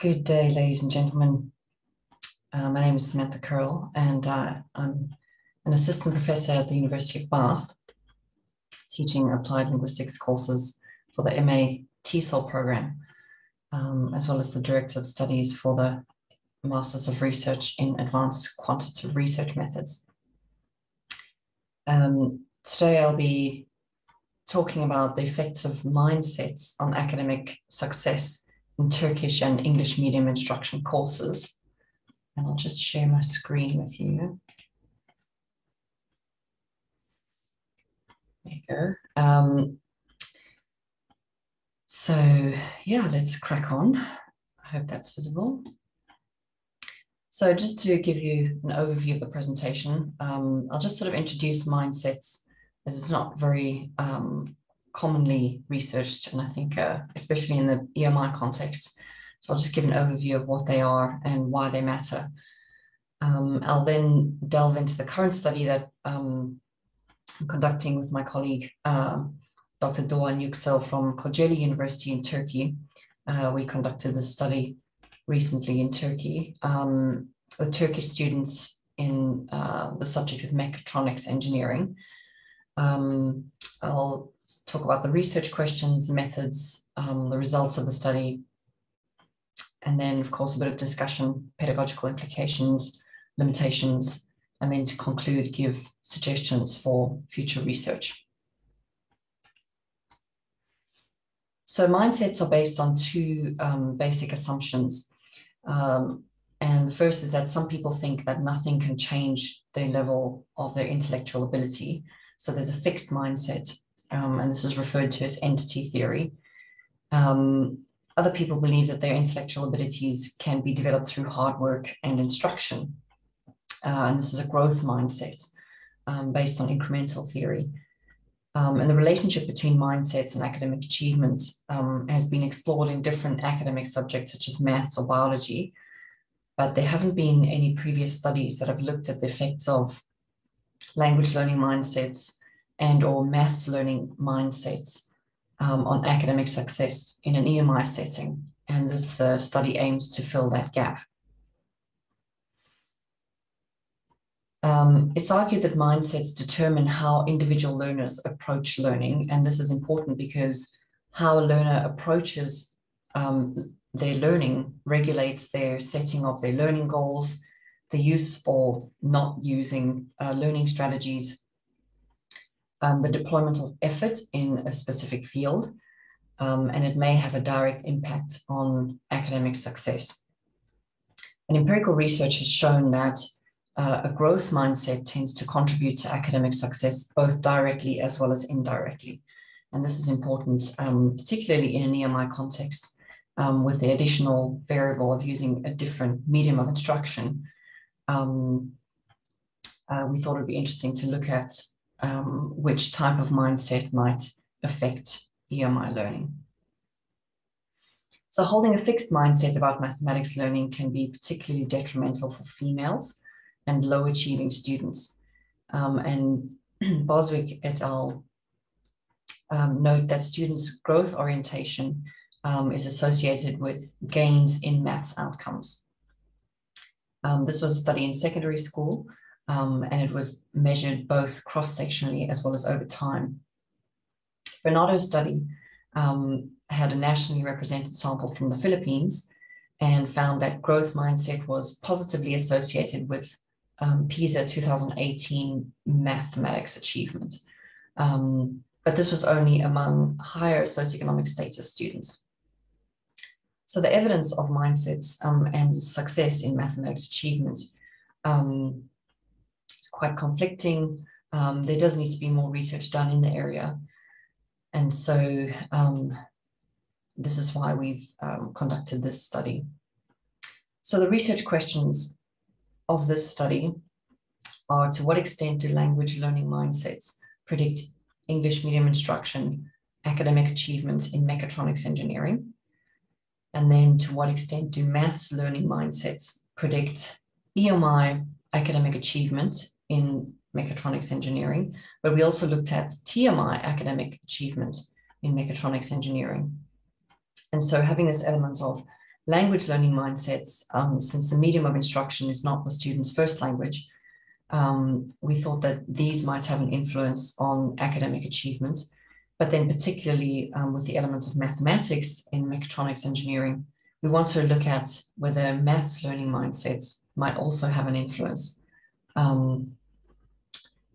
Good day, ladies and gentlemen. My name is Samantha Curle, and I'm an assistant professor at the University of Bath, teaching applied linguistics courses for the MA TESOL program, as well as the Director of Studies for the Masters of Research in Advanced Quantitative Research Methods. Today I'll be talking about the effects of mindsets on academic success in Turkish and English medium instruction courses. And I'll just share my screen with you. There you go. So yeah, let's crack on. I hope that's visible. So just to give you an overview of the presentation, I'll just sort of introduce mindsets, as it's not very commonly researched, and I think especially in the EMI context. So I'll just give an overview of what they are and why they matter. I'll then delve into the current study that I'm conducting with my colleague, Dr. Doğan Yüksel from Kocaeli University in Turkey. We conducted this study recently in Turkey. The Turkish students in the subject of mechatronics engineering. I'll talk about the research questions, the methods, the results of the study, and then, of course, a bit of discussion, pedagogical implications, limitations, and then to conclude, give suggestions for future research. So mindsets are based on two basic assumptions. And the first is that some people think that nothing can change their level of their intellectual ability. So there's a fixed mindset, and this is referred to as entity theory. Other people believe that their intellectual abilities can be developed through hard work and instruction. And this is a growth mindset based on incremental theory. And the relationship between mindsets and academic achievement has been explored in different academic subjects such as maths or biology, but there haven't been any previous studies that have looked at the effects of language learning mindsets and or maths learning mindsets on academic success in an EMI setting. And this study aims to fill that gap. It's argued that mindsets determine how individual learners approach learning. And this is important because how a learner approaches their learning regulates their setting of their learning goals, the use or not using learning strategies, the deployment of effort in a specific field, and it may have a direct impact on academic success. And empirical research has shown that a growth mindset tends to contribute to academic success, both directly as well as indirectly. And this is important, particularly in an EMI context, with the additional variable of using a different medium of instruction. We thought it would be interesting to look at which type of mindset might affect EMI learning. So holding a fixed mindset about mathematics learning can be particularly detrimental for females and low achieving students. And Boswick et al. Note that students' growth orientation is associated with gains in maths outcomes. This was a study in secondary school, and it was measured both cross-sectionally as well as over time. Bernardo's study had a nationally represented sample from the Philippines and found that growth mindset was positively associated with PISA 2018 mathematics achievement. But this was only among higher socioeconomic status students. So the evidence of mindsets and success in mathematics achievement is quite conflicting. There does need to be more research done in the area. And so this is why we've conducted this study. So the research questions of this study are: to what extent do language learning mindsets predict English medium instruction, academic achievement in mechatronics engineering? And then to what extent do maths learning mindsets predict EMI academic achievement in mechatronics engineering? But we also looked at TMI academic achievement in mechatronics engineering. And so having this element of language learning mindsets, since the medium of instruction is not the student's first language, we thought that these might have an influence on academic achievement, but then particularly with the elements of mathematics in mechatronics engineering, we want to look at whether maths learning mindsets might also have an influence.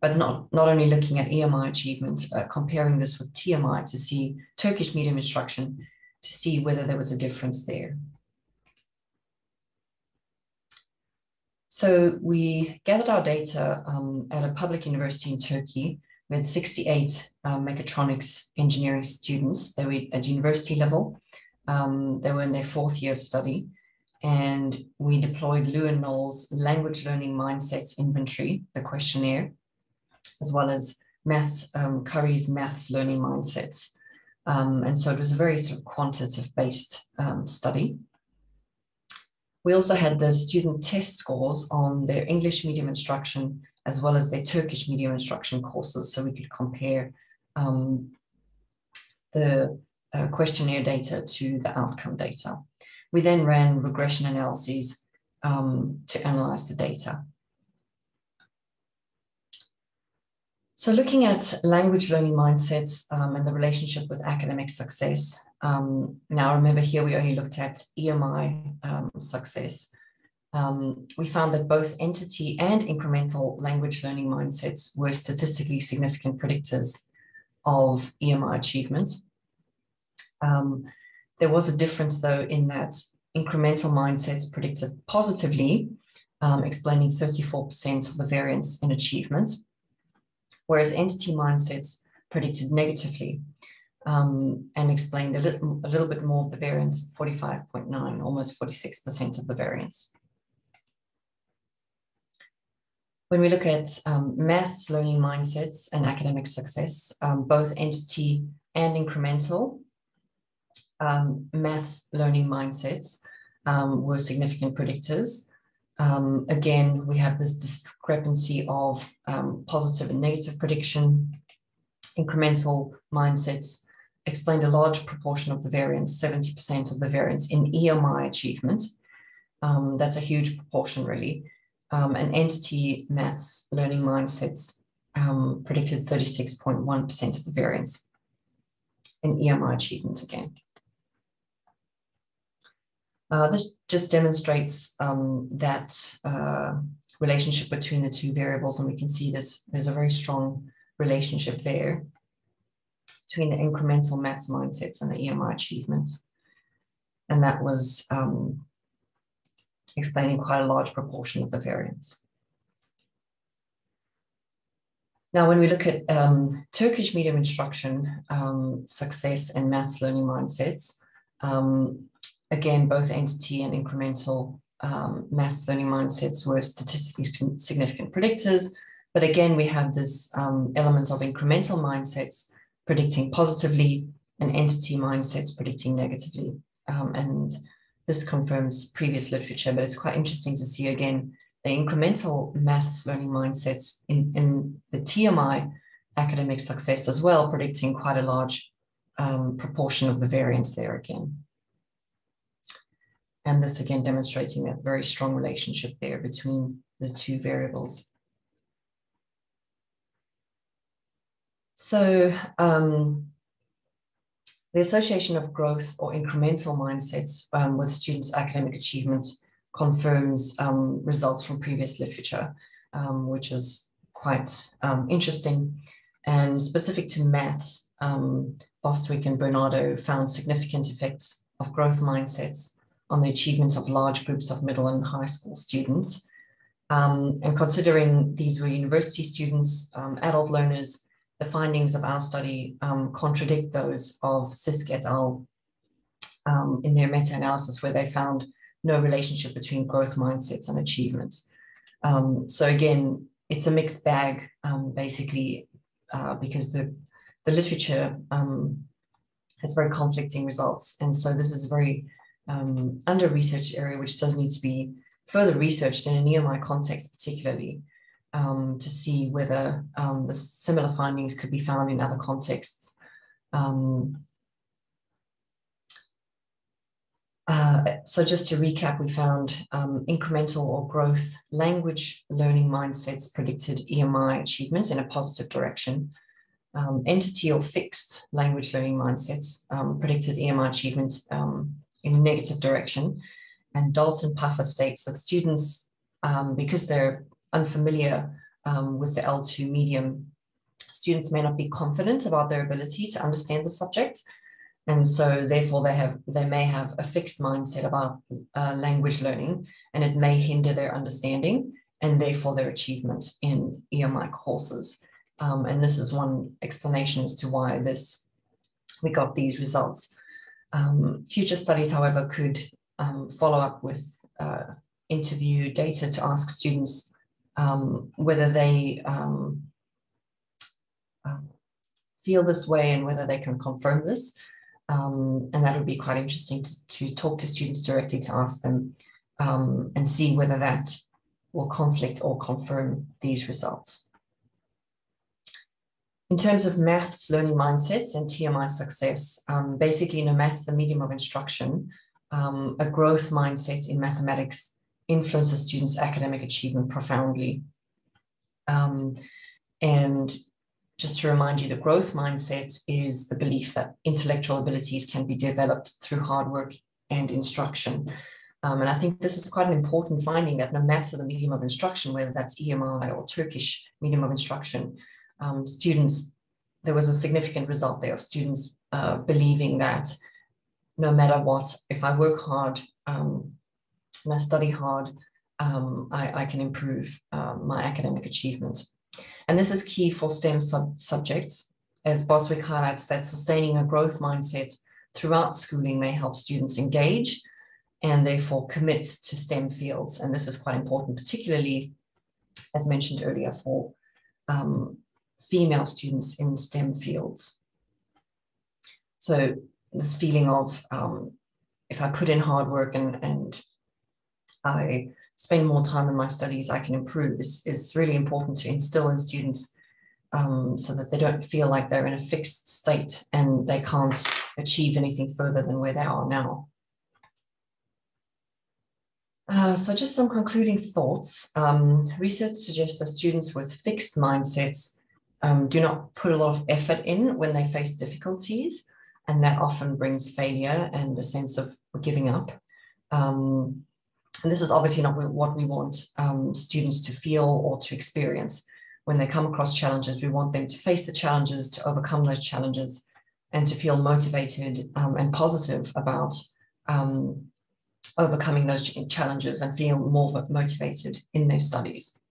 But not only looking at EMI achievement, comparing this with TMI to see Turkish medium instruction, to see whether there was a difference there. So we gathered our data at a public university in Turkey. We had 68 mechatronics engineering students. They were at university level. They were in their 4th year of study. And we deployed Lewin Knoll's language learning mindsets inventory, the questionnaire, as well as Curry's maths learning mindsets. And so it was a very sort of quantitative-based study. We also had the student test scores on their English medium instruction as well as their Turkish medium instruction courses, so we could compare the questionnaire data to the outcome data. We then ran regression analyses to analyze the data. So looking at language learning mindsets and the relationship with academic success. Now remember here we only looked at EMI success. We found that both entity and incremental language learning mindsets were statistically significant predictors of EMI achievement. There was a difference though in that incremental mindsets predicted positively, explaining 34% of the variance in achievement, whereas entity mindsets predicted negatively and explained a little bit more of the variance, 45.9, almost 46% of the variance. When we look at maths learning mindsets and academic success, both entity and incremental maths learning mindsets were significant predictors. Again, we have this discrepancy of positive and negative prediction. Incremental mindsets explained a large proportion of the variance, 70% of the variance in EMI achievement. That's a huge proportion, really. And entity maths learning mindsets predicted 36.1% of the variance in EMI achievement again. This just demonstrates that relationship between the two variables, and we can see there's a very strong relationship there between the incremental maths mindsets and the EMI achievement. And that was explaining quite a large proportion of the variance. Now, when we look at Turkish medium instruction success and maths learning mindsets, again, both entity and incremental maths learning mindsets were statistically significant predictors. But again, we have this element of incremental mindsets predicting positively and entity mindsets predicting negatively. And this confirms previous literature, but it's quite interesting to see again the incremental maths learning mindsets in the TMI academic success as well, predicting quite a large proportion of the variance there again. And this again demonstrating that very strong relationship there between the two variables. So the association of growth or incremental mindsets with students' academic achievement confirms results from previous literature, which is quite interesting. And specific to maths, Bostwick and Bernardo found significant effects of growth mindsets on the achievement of large groups of middle and high school students. And considering these were university students, adult learners, the findings of our study contradict those of Sisk et al. In their meta-analysis, where they found no relationship between growth mindsets and achievement. So again, it's a mixed bag, basically, because the literature has very conflicting results. And so this is a very under-researched area, which does need to be further researched in an EMI context particularly, to see whether the similar findings could be found in other So just to recap, we found incremental or growth language learning mindsets predicted EMI achievements in a positive direction. Entity or fixed language learning mindsets predicted EMI achievements in a negative direction. And Dalton Puffer states that students, because they're unfamiliar with the L2 medium, students may not be confident about their ability to understand the subject. And so therefore they may have a fixed mindset about language learning, and it may hinder their understanding and therefore their achievement in EMI courses. And this is one explanation as to why we got these results. Future studies, however, could follow up with interview data to ask students whether they feel this way and whether they can confirm this. And that would be quite interesting to talk to students directly to ask them and see whether that will conflict or confirm these results. In terms of maths learning mindsets and TMI success, basically no matter the medium of instruction, a growth mindset in mathematics influences students' academic achievement profoundly. And just to remind you, the growth mindset is the belief that intellectual abilities can be developed through hard work and instruction. And I think this is quite an important finding, that no matter the medium of instruction, whether that's EMI or Turkish medium of instruction, there was a significant result there of students believing that no matter what, if I work hard and I study hard, I can improve my academic achievement. And this is key for STEM subjects, as Boswick highlights that sustaining a growth mindset throughout schooling may help students engage and therefore commit to STEM fields. And this is quite important, particularly, as mentioned earlier, for female students in STEM fields. So this feeling of if I put in hard work and I spend more time in my studies, I can improve, is really important to instill in students so that they don't feel like they're in a fixed state and they can't achieve anything further than where they are now. So just some concluding thoughts. Research suggests that students with fixed mindsets do not put a lot of effort in when they face difficulties, and that often brings failure and a sense of giving up. And this is obviously not what we want students to feel or to experience. When they come across challenges, we want them to face the challenges, to overcome those challenges, and to feel motivated and positive about overcoming those challenges and feel more motivated in their studies.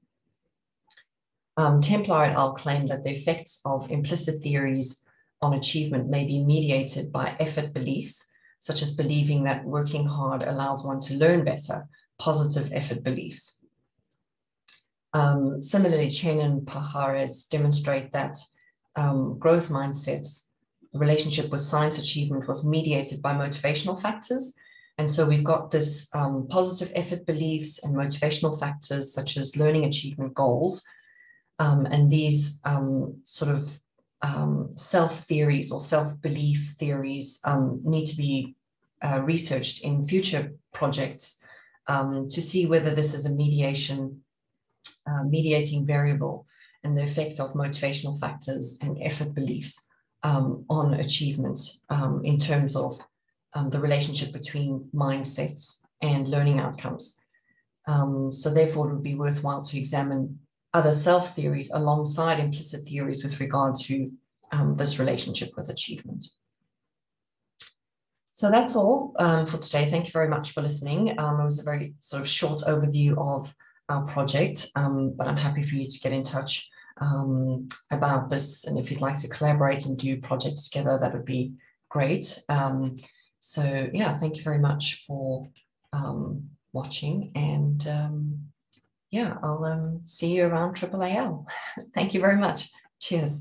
Templar et al. Claim that the effects of implicit theories on achievement may be mediated by effort beliefs, such as believing that working hard allows one to learn better, positive effort beliefs. Similarly, Chen and Pajares demonstrate that growth mindsets, the relationship with science achievement was mediated by motivational factors. And so we've got this positive effort beliefs and motivational factors such as learning achievement goals. And these sort of self-theories or self-belief theories need to be researched in future projects to see whether this is a mediating variable and the effect of motivational factors and effort beliefs on achievement in terms of the relationship between mindsets and learning outcomes. So therefore, it would be worthwhile to examine other self-theories alongside implicit theories with regard to this relationship with achievement. So that's all for today. Thank you very much for listening. It was a very sort of short overview of our project, but I'm happy for you to get in touch about this. And if you'd like to collaborate and do projects together, that would be great. So yeah, thank you very much for watching, and yeah, I'll see you around AAAL. Thank you very much. Cheers.